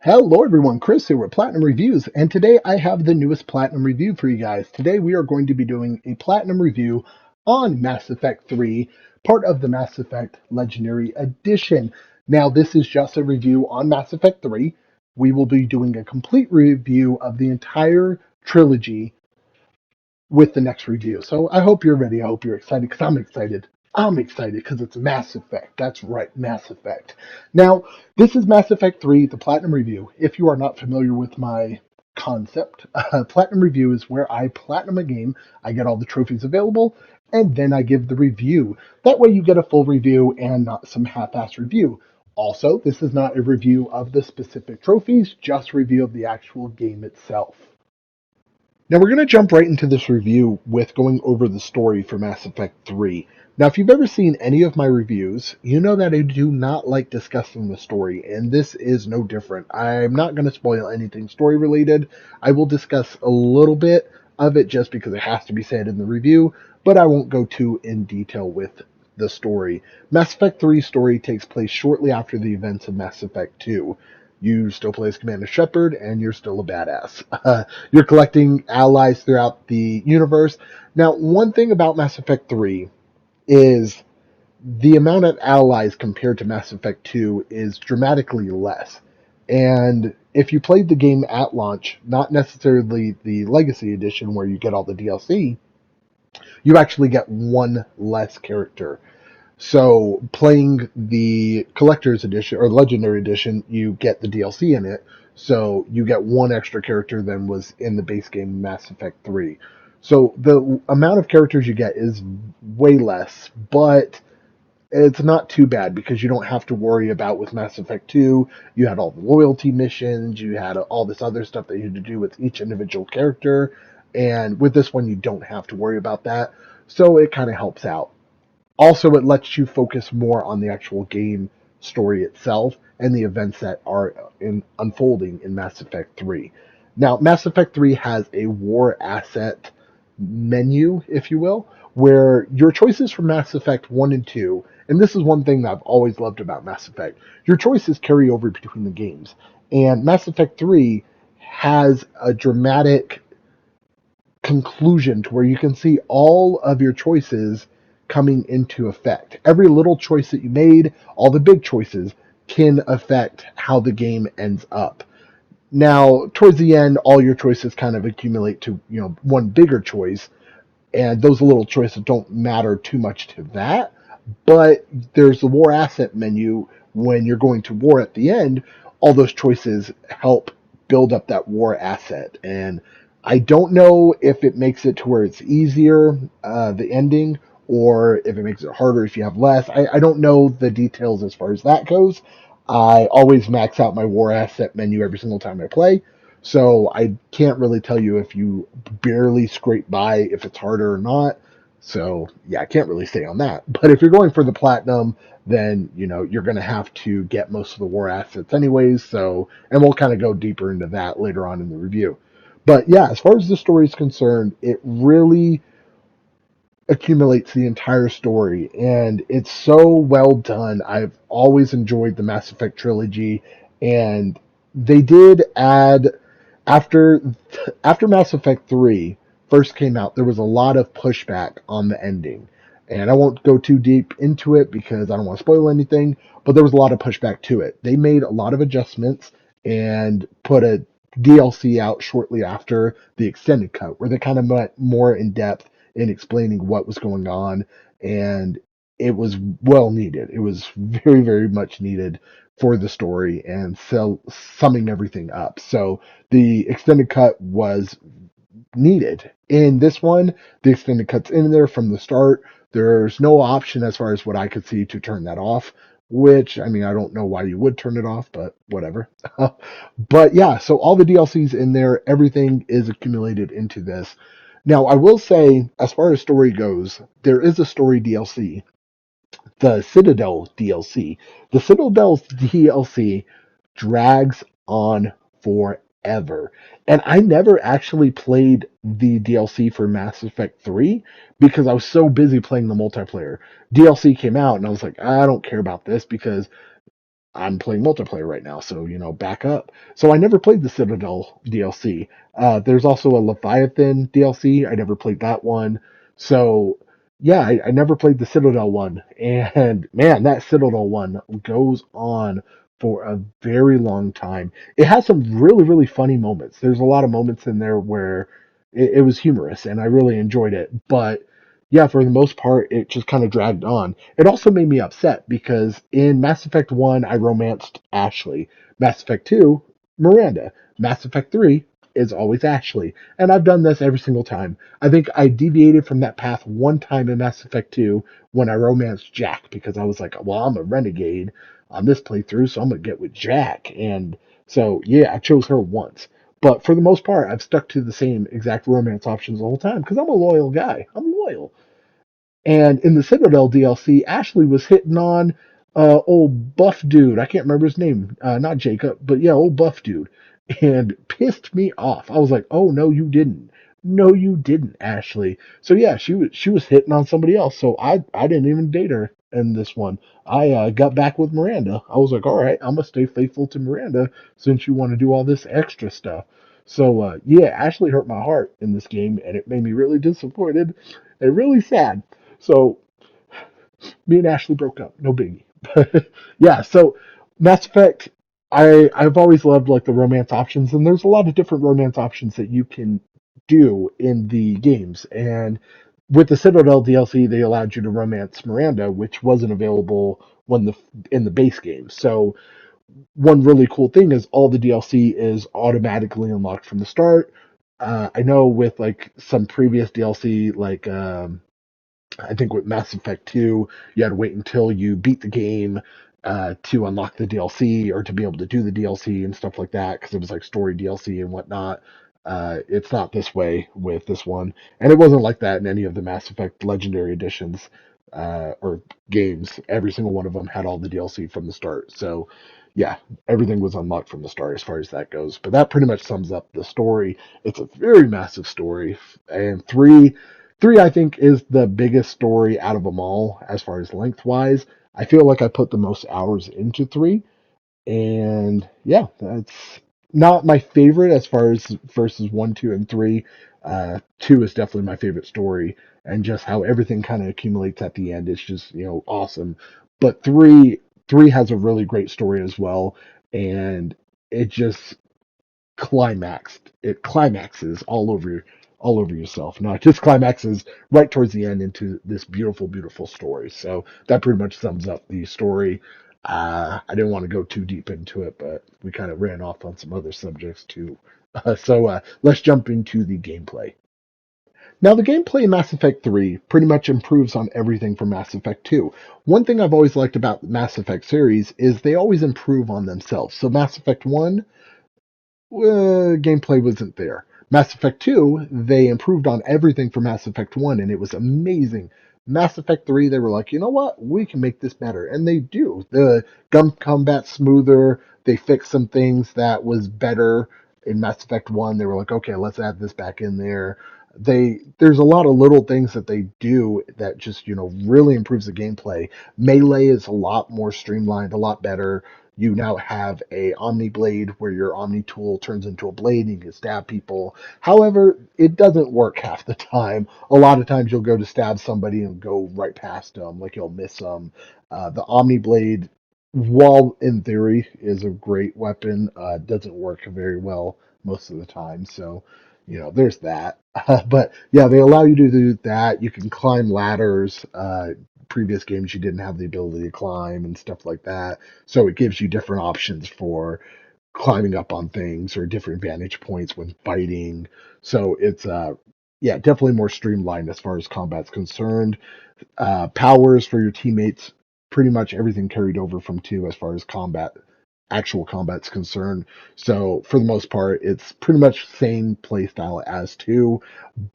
Hello everyone, Chris here with Platinum Reviews, and today I have the newest Platinum review for you guys. Today we are going to be doing a Platinum review on Mass Effect 3, part of the Mass Effect Legendary Edition. Now this is just a review on Mass Effect 3. We will be doing a complete review of the entire trilogy with the next review. So I hope you're ready. I hope you're excited because I'm excited. I'm excited because it's Mass Effect. That's right, Mass Effect. Now, this is Mass Effect 3, the Platinum Review. If you are not familiar with my concept, Platinum Review is where I platinum a game, I get all the trophies available, and then I give the review. That way you get a full review and not some half-assed review. Also, this is not a review of the specific trophies, just a review of the actual game itself. Now we're going to jump right into this review with going over the story for Mass Effect 3. Now, if you've ever seen any of my reviews, you know that I do not like discussing the story, and this is no different. I'm not going to spoil anything story related. I will discuss a little bit of it just because it has to be said in the review, but I won't go too in detail with the story. Mass Effect 3 story takes place shortly after the events of Mass Effect 2. You still play as Commander Shepard, and you're still a badass. You're collecting allies throughout the universe. Now, one thing about Mass Effect 3 is the amount of allies compared to Mass Effect 2 is dramatically less. And if you played the game at launch, not necessarily the Legacy Edition where you get all the DLC, you actually get one less character. So playing the collector's edition or legendary edition, you get the DLC in it. So you get one extra character than was in the base game Mass Effect 3. So the amount of characters you get is way less, but it's not too bad because you don't have to worry about with Mass Effect 2. You had all the loyalty missions, you had all this other stuff that you had to do with each individual character. And with this one, you don't have to worry about that. So it kind of helps out. Also, it lets you focus more on the actual game story itself and the events that are unfolding in Mass Effect 3. Now, Mass Effect 3 has a war asset menu, if you will, where your choices from Mass Effect 1 and 2, and this is one thing that I've always loved about Mass Effect, your choices carry over between the games. And Mass Effect 3 has a dramatic conclusion to where you can see all of your choices coming into effect. Every little choice that you made, all the big choices, can affect how the game ends up. Now, towards the end, all your choices kind of accumulate to, one bigger choice, and those little choices don't matter too much to that. But there's the war asset menu when you're going to war at the end. All those choices help build up that war asset, and I don't know if it makes it to where it's easier, the ending, or if it makes it harder if you have less. I don't know the details as far as that goes. I always max out my war asset menu every single time I play, so I can't really tell you if you barely scrape by if it's harder or not. So yeah, I can't really say on that. But if you're going for the platinum, then you're going to have to get most of the war assets anyways. So, and we'll kind of go deeper into that later on in the review. But yeah, as far as the story is concerned, it really accumulates the entire story, and it's so well done. I've always enjoyed the Mass Effect trilogy, and they did add after after Mass Effect 3 first came out, there was a lot of pushback on the ending. And I won't go too deep into it because I don't want to spoil anything, but there was a lot of pushback to it. They made a lot of adjustments and put a DLC out shortly after the extended cut, where they kind of went more in depth in explaining what was going on, and it was well needed. It was very, very much needed for the story and summing everything up. So the extended cut was needed. In this one, the extended cut's in there from the start. There's no option, as far as what I could see, to turn that off, which, I mean, I don't know why you would turn it off, but whatever. But yeah, so all the DLCs in there, everything is accumulated into this. Now, I will say, as far as story goes, there is a story DLC, the Citadel DLC. The Citadel DLC drags on forever. And I never actually played the DLC for Mass Effect 3 because I was so busy playing the multiplayer. DLC came out and I was like, I don't care about this because I'm playing multiplayer right now, so back up. So I never played the Citadel DLC. There's also a Leviathan DLC. I never played that one. So yeah, I never played the Citadel one, and man, that Citadel one goes on for a very long time. It has some really really funny moments. There's a lot of moments in there where it was humorous, and I really enjoyed it. But yeah, for the most part, it just kind of dragged on. It also made me upset because in Mass Effect 1, I romanced Ashley. Mass Effect 2, Miranda. Mass Effect 3 is always Ashley. And I've done this every single time. I think I deviated from that path one time in Mass Effect 2 when I romanced Jack because I was like, well, I'm a renegade on this playthrough, so I'm going to get with Jack. And so, yeah, I chose her once. But for the most part, I've stuck to the same exact romance options the whole time because I'm a loyal guy. I'm loyal. And in the Citadel DLC, Ashley was hitting on old buff dude. I can't remember his name. Not Jacob, but yeah, old buff dude. And pissed me off. I was like, oh no, you didn't. No, you didn't, Ashley. So yeah, she was hitting on somebody else. So I didn't even date her in this one. I got back with Miranda. I was like, all right, I'm gonna stay faithful to Miranda since you want to do all this extra stuff. So yeah, Ashley hurt my heart in this game, and it made me really disappointed and really sad. So me and Ashley broke up. No biggie. But yeah, so Mass Effect, I've always loved like the romance options, and there's a lot of different romance options that you can do in the games. And with the Citadel DLC, they allowed you to romance Miranda, which wasn't available when the in the base game. So one really cool thing is all the DLC is automatically unlocked from the start. I know with like some previous DLC, like I think with Mass Effect 2, you had to wait until you beat the game to unlock the DLC or to be able to do the DLC and stuff like that because it was like story DLC and whatnot. It's not this way with this one, and it wasn't like that in any of the Mass Effect Legendary Editions or games. Every single one of them had all the DLC from the start. So, yeah, everything was unlocked from the start as far as that goes. But that pretty much sums up the story. It's a very massive story, and three, I think, is the biggest story out of them all as far as lengthwise. I feel like I put the most hours into three, and yeah, that's not my favorite as far as versus one, two, and three. Two is definitely my favorite story, and just how everything kind of accumulates at the end is just awesome. But three has a really great story as well, and it just it climaxes all over yourself. Now it just climaxes right towards the end into this beautiful, beautiful story. So that pretty much sums up the story. I didn't want to go too deep into it, but we kind of ran off on some other subjects too. So let's jump into the gameplay. Now, the gameplay in Mass Effect 3 pretty much improves on everything from Mass Effect 2. One thing I've always liked about the Mass Effect series is they always improve on themselves. So, Mass Effect 1, gameplay wasn't there. Mass Effect 2, they improved on everything from Mass Effect 1, and it was amazing. Mass Effect 3, they were like, you know what? We can make this better. And they do. The gun combat smoother. They fixed some things that was better in Mass Effect 1. They were like, okay, let's add this back in there. There's a lot of little things that they do that just, really improves the gameplay. Melee is a lot more streamlined, a lot better. You now have a Omni Blade where your Omni tool turns into a blade and you can stab people. However, it doesn't work half the time. A lot of times you'll go to stab somebody and go right past them, like you'll miss them. The Omni Blade, while in theory is a great weapon, doesn't work very well most of the time. So, there's that. But yeah, they allow you to do that. You can climb ladders. Previous games you didn't have the ability to climb and stuff like that. So it gives you different options for climbing up on things or different vantage points when fighting. So it's yeah, definitely more streamlined as far as combat's concerned. Powers for your teammates, pretty much everything carried over from two as far as actual combat's concerned. So for the most part, it's pretty much same play style as two,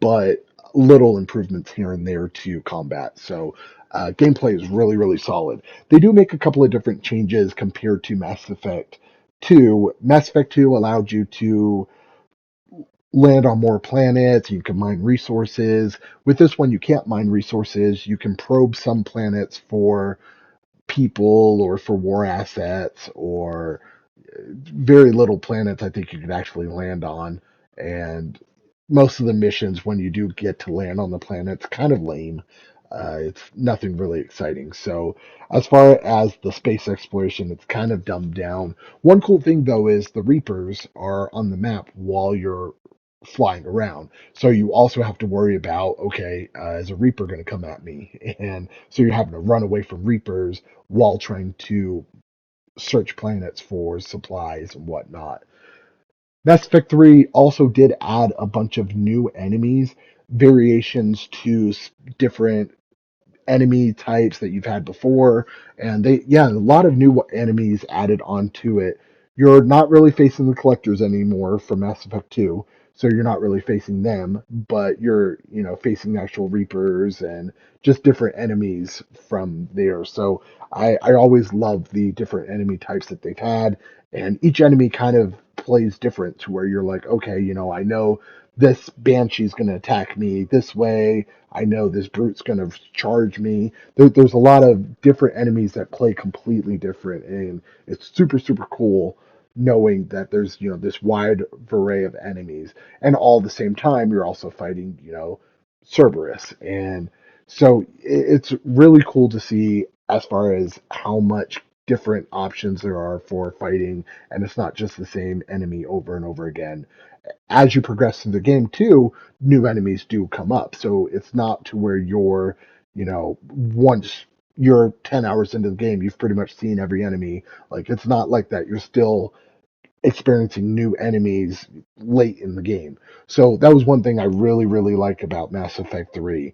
but little improvements here and there to combat. So gameplay is really, really solid. They do make a couple of different changes compared to Mass Effect 2. Mass Effect 2 allowed you to land on more planets, you can mine resources. With this one, you can't mine resources. You can probe some planets for people or for war assets or very little planets I think you could actually land on. And most of the missions, when you do get to land on the planet, it's kind of lame. It's nothing really exciting. So, as far as the space exploration, it's kind of dumbed down. One cool thing, though, is the Reapers are on the map while you're flying around. So, you also have to worry about, okay, is a Reaper going to come at me? And so, you're having to run away from Reapers while trying to search planets for supplies and whatnot. Mass Effect 3 also did add a bunch of new enemies, variations to different enemy types that you've had before. And a lot of new enemies added onto it. You're not really facing the collectors anymore from Mass Effect 2, so you're not really facing them, but you're, facing the actual Reapers and just different enemies from there. So I always love the different enemy types that they've had, and each enemy kind of plays different to where you're like, okay, I know this Banshee's going to attack me this way. I know this brute's going to charge me. There's a lot of different enemies that play completely different, and it's super, super cool knowing that there's, this wide array of enemies. And all at the same time, you're also fighting, Cerberus. And so it's really cool to see as far as how much different options there are for fighting, and it's not just the same enemy over and over again. As you progress through the game too, new enemies do come up. So it's not to where you're, once you're 10 hours into the game, you've pretty much seen every enemy. Like, it's not like that. You're still experiencing new enemies late in the game. So that was one thing I really, really like about Mass Effect 3.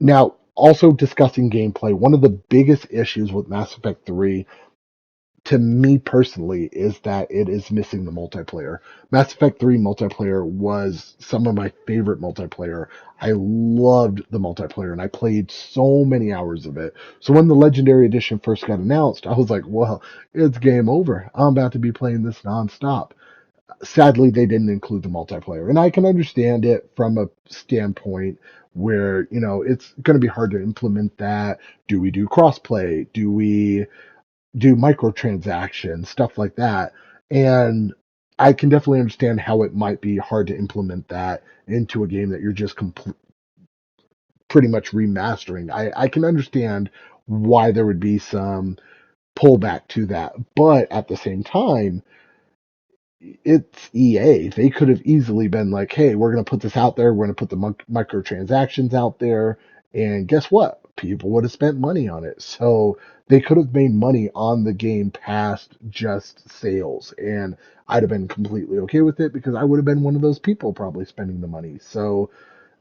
Now, also discussing gameplay, one of the biggest issues with Mass Effect 3 to me personally is that it is missing the multiplayer. Mass Effect 3 multiplayer was some of my favorite multiplayer. I loved the multiplayer and I played so many hours of it. So when the Legendary Edition first got announced, I was like, well, it's game over. I'm about to be playing this nonstop. Sadly, they didn't include the multiplayer. And I can understand it from a standpoint where, it's going to be hard to implement that. Do we do crossplay? Do we do microtransactions, stuff like that? And I can definitely understand how it might be hard to implement that into a game that you're just pretty much remastering. I can understand why there would be some pullback to that. But at the same time, it's EA. They could have easily been like, hey, we're going to put this out there. We're going to put the microtransactions out there. And guess what? People would have spent money on it. So they could have made money on the game past just sales. And I'd have been completely okay with it because I would have been one of those people probably spending the money. So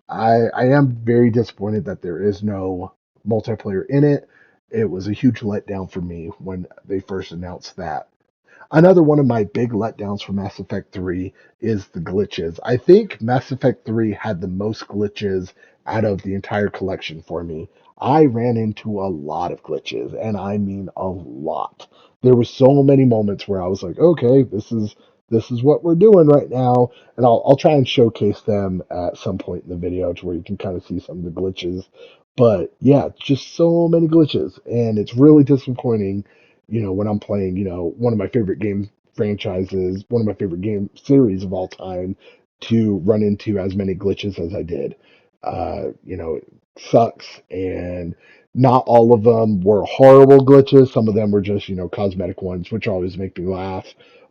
I am very disappointed that there is no multiplayer in it. It was a huge letdown for me when they first announced that. Another one of my big letdowns for Mass Effect 3 is the glitches. I think Mass Effect 3 had the most glitches out of the entire collection for me. I ran into a lot of glitches, and I mean a lot. There were so many moments where I was like, okay, this is what we're doing right now, and I'll try and showcase them at some point in the video to where you can kind of see some of the glitches. But yeah, just so many glitches, and it's really disappointing when I'm playing, one of my favorite game franchises, one of my favorite game series of all time, to run into as many glitches as I did. It sucks. And not all of them were horrible glitches. Some of them were just, cosmetic ones, which always make me laugh.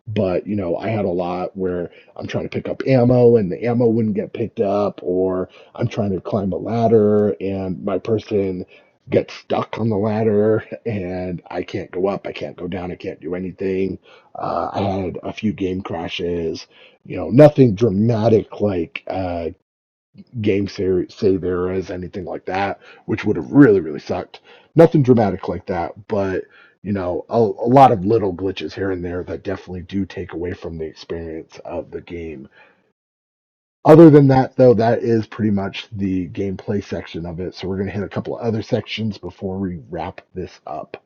But, I had a lot where I'm trying to pick up ammo and the ammo wouldn't get picked up, or I'm trying to climb a ladder and my person get stuck on the ladder and I can't go up, I can't go down, I can't do anything. I had a few game crashes, nothing dramatic like game save errors, anything like that, which would have really, really sucked. Nothing dramatic like that, but a lot of little glitches here and there that definitely do take away from the experience of the game. Other than that, though, that is pretty much the gameplay section of it. So we're going to hit a couple of other sections before we wrap this up.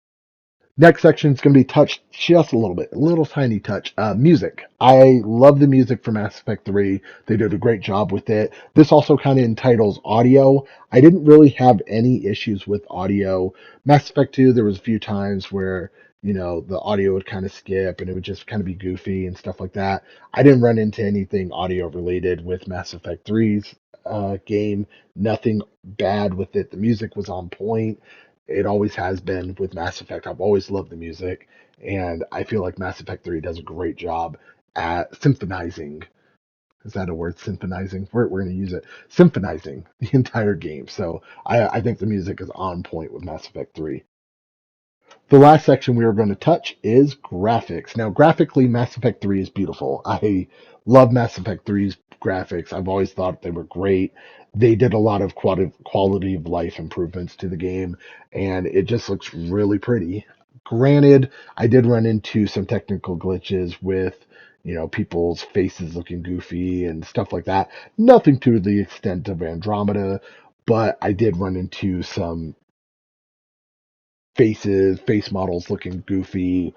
Next section is going to be touched just a little bit, a little tiny touch. Music. I love the music for Mass Effect 3. They did a great job with it. This also kind of entitles audio. I didn't really have any issues with audio. Mass Effect 2, there was a few times where, the audio would kind of skip and it would just kind of be goofy and stuff like that. I didn't run into anything audio related with Mass Effect 3's game. Nothing bad with it. The music was on point. It always has been with Mass Effect. I've always loved the music, and I feel like Mass Effect 3 does a great job at symphonizing. Is that a word? Symphonizing? We're going to use it. Symphonizing the entire game. So I think the music is on point with Mass Effect 3. The last section we are going to touch is graphics. Now, graphically, Mass Effect 3 is beautiful. I love Mass Effect 3's graphics. I've always thought they were great. They did a lot of quality of life improvements to the game, and it just looks really pretty. Granted, I did run into some technical glitches with, people's faces looking goofy and stuff like that. Nothing to the extent of Andromeda, but I did run into some face models looking goofy,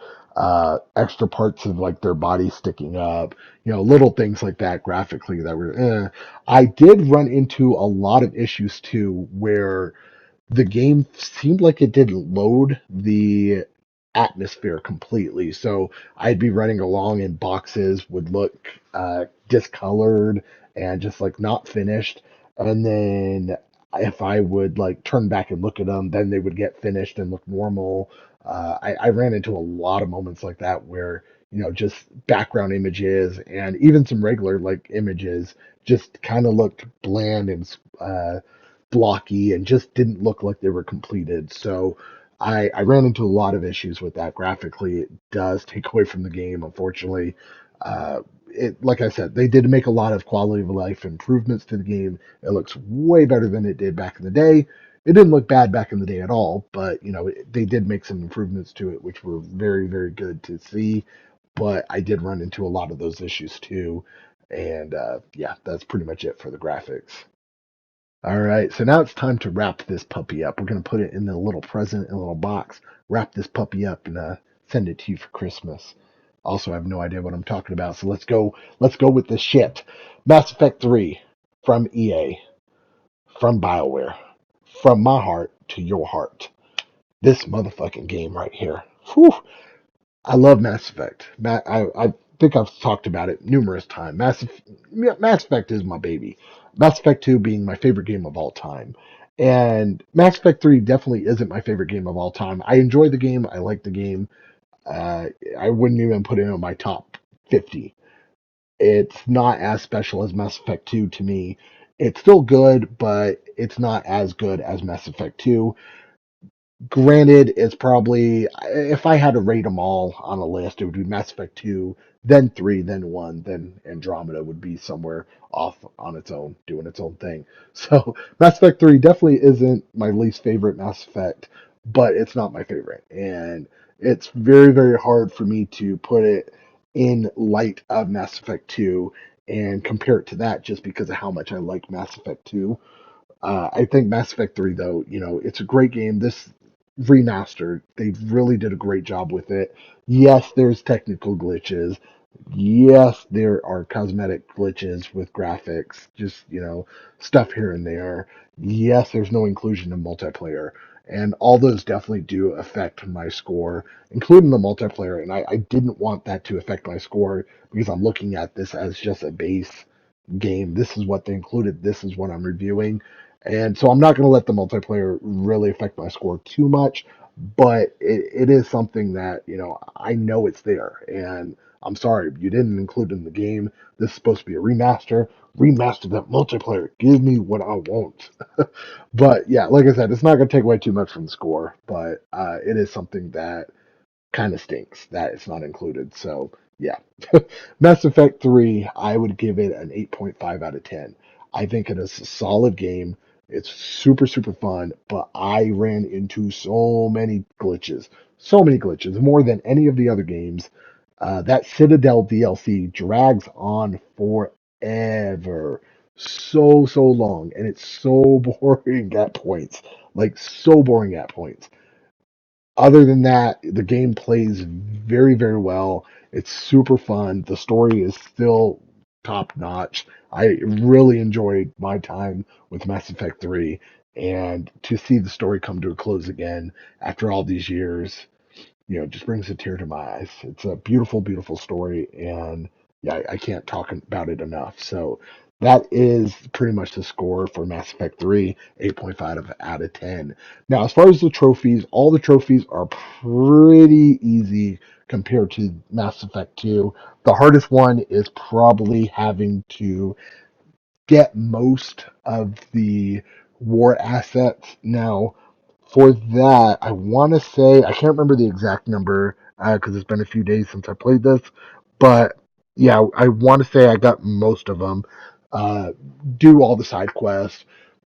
extra parts of like their body sticking up, little things like that graphically that were. I did run into a lot of issues too, where the game seemed like it didn't load the atmosphere completely. So I'd be running along and boxes would look discolored and just like not finished. And then if I would like turn back and look at them, then they would get finished and look normal. I ran into a lot of moments like that where, just background images and even some regular like images just kind of looked bland and blocky and just didn't look like they were completed. So I ran into a lot of issues with that graphically. It does take away from the game, unfortunately. Like I said, they did make a lot of quality of life improvements to the game. It looks way better than it did back in the day. It didn't look bad back in the day at all, but they did make some improvements to it, which were very, very good to see. But I did run into a lot of those issues too, and yeah, that's pretty much it for the graphics. All right, so now it's time to wrap this puppy up. We're going to put it in a little present in a little box, wrap this puppy up, and send it to you for Christmas. Also, I have no idea what I'm talking about, so let's go. Let's go with this shit. Mass Effect 3 from EA, from BioWare, from my heart to your heart. This motherfucking game right here. Whew. I love Mass Effect. I think I've talked about it numerous times. Mass Effect is my baby. Mass Effect 2 being my favorite game of all time. And Mass Effect 3 definitely isn't my favorite game of all time. I enjoy the game. I like the game. Uh, I wouldn't even put it in my top 50. It's not as special as Mass Effect 2 to me. It's still good, but it's not as good as Mass Effect 2. Granted, it's probably, if I had to rate them all on a list, it would be Mass Effect 2, then 3, then 1, then Andromeda would be somewhere off on its own, doing its own thing. So Mass Effect 3 definitely isn't my least favorite Mass Effect, but it's not my favorite. And it's very, very hard for me to put it in light of Mass Effect 2 and compare it to that just because of how much I like Mass Effect 2. I think Mass Effect 3, though, it's a great game. This remastered, they really did a great job with it. Yes, there's technical glitches. Yes, there are cosmetic glitches with graphics, just, stuff here and there. Yes, there's no inclusion in multiplayer. And all those definitely do affect my score, including the multiplayer. And I didn't want that to affect my score because I'm looking at this as just a base game. This is what they included. This is what I'm reviewing. And so I'm not going to let the multiplayer really affect my score too much, but it is something that, I know it's there. And I'm sorry, you didn't include it in the game. This is supposed to be a remaster. Remaster that multiplayer. Give me what I want. But yeah, like I said, it's not going to take away too much from the score, but it is something that kind of stinks that it's not included. So yeah, Mass Effect 3, I would give it an 8.5 out of 10. I think it is a solid game. It's super, super fun, but I ran into so many glitches, more than any of the other games. That Citadel DLC drags on forever. So, so long, and it's so boring at points. Like, so boring at points. Other than that, the game plays very, very well. It's super fun. The story is still top notch. I really enjoyed my time with Mass Effect 3, and to see the story come to a close again after all these years, just brings a tear to my eyes. It's a beautiful, beautiful story, and yeah, I can't talk about it enough. So that is pretty much the score for Mass Effect 3, 8.5 out of 10. Now, as far as the trophies, all the trophies are pretty easy compared to Mass Effect 2. The hardest one is probably having to get most of the war assets. Now, for that, I want to say, I can't remember the exact number because it's been a few days since I played this, but yeah, I want to say I got most of them. Uh, do all the side quests,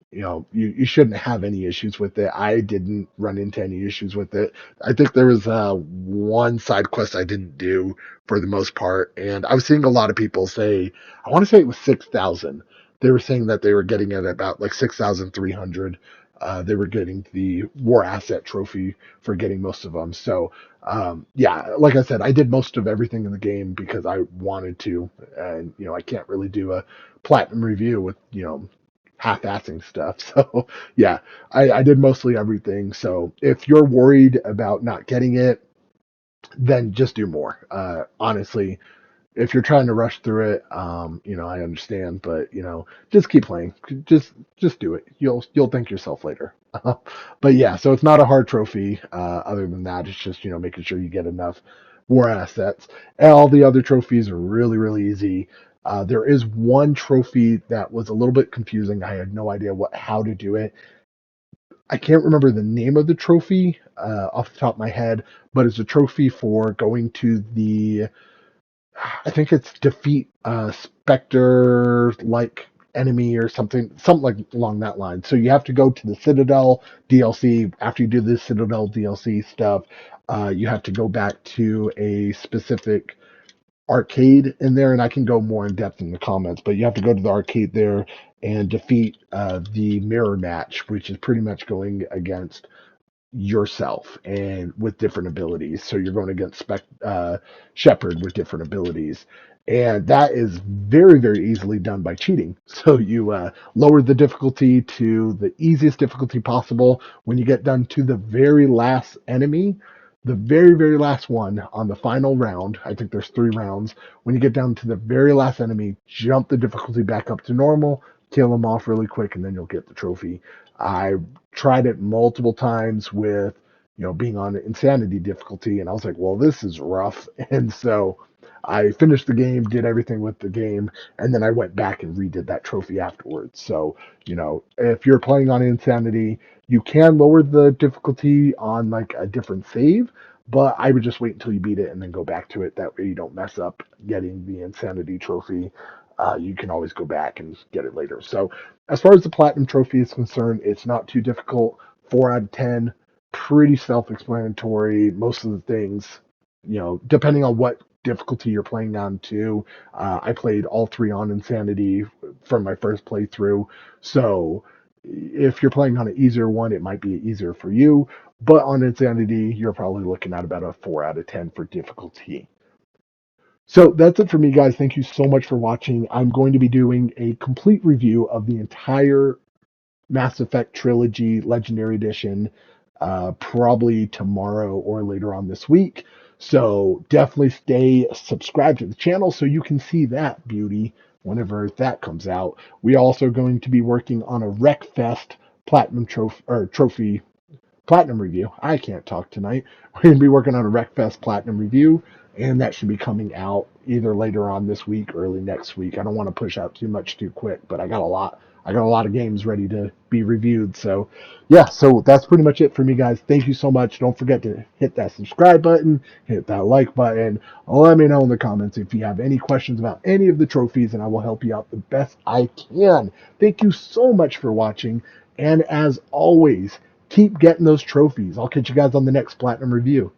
you shouldn't have any issues with it. I didn't run into any issues with it. I think there was one side quest I didn't do for the most part, and I was seeing a lot of people say, I want to say it was 6,000. They were saying that they were getting it about like 6,300. They were getting the war asset trophy for getting most of them. So, yeah, like I said, I did most of everything in the game because I wanted to, and I can't really do a platinum review with half-assing stuff. So yeah, I did mostly everything. So if you're worried about not getting it, then just do more. Honestly, if you're trying to rush through it, I understand, but just keep playing. Just do it. You'll thank yourself later. But yeah, so it's not a hard trophy. Other than that, it's just making sure you get enough war assets. And all the other trophies are really really easy. There is one trophy that was a little bit confusing. I had no idea how to do it. I can't remember the name of the trophy off the top of my head, but it's a trophy for going to the I think it's defeat Spectre like enemy or something like along that line. So you have to go to the Citadel DLC. After you do the Citadel DLC stuff, you have to go back to a specific arcade in there, and I can go more in depth in the comments. But you have to go to the arcade there and defeat the mirror match, which is pretty much going against yourself and with different abilities. So you're going against Shepard with different abilities. And that is very, very easily done by cheating. So you lower the difficulty to the easiest difficulty possible. When you get done to the very last enemy, the very, very last one on the final round, I think there's 3 rounds. When you get down to the very last enemy, jump the difficulty back up to normal, kill them off really quick, and then you'll get the trophy. I tried it multiple times with, being on insanity difficulty, and I was like, well, this is rough. And so I finished the game, did everything with the game, and then I went back and redid that trophy afterwards. So, if you're playing on insanity, you can lower the difficulty on like a different save, but I would just wait until you beat it and then go back to it. That way you don't mess up getting the insanity trophy. You can always go back and get it later. So as far as the platinum trophy is concerned, it's not too difficult. 4 out of 10, pretty self-explanatory. Most of the things, depending on what difficulty you're playing on too. I played all 3 on insanity from my first playthrough, so if you're playing on an easier one, it might be easier for you. But on insanity, you're probably looking at about a 4 out of 10 for difficulty. So that's it for me, guys. Thank you so much for watching. I'm going to be doing a complete review of the entire Mass Effect Trilogy Legendary Edition probably tomorrow or later on this week. So definitely stay subscribed to the channel so you can see that beauty whenever that comes out. We also going to be working on a Wreckfest Platinum Trophy Platinum review. I can't talk tonight. We're going to be working on a Wreckfest Platinum review, and that should be coming out either later on this week or early next week. I don't want to push out too much too quick, but I got a lot. I got a lot of games ready to be reviewed. So, yeah, so that's pretty much it for me, guys. Thank you so much. Don't forget to hit that subscribe button, hit that like button. Let me know in the comments if you have any questions about any of the trophies, and I will help you out the best I can. Thank you so much for watching, and as always, keep getting those trophies. I'll catch you guys on the next Platinum review.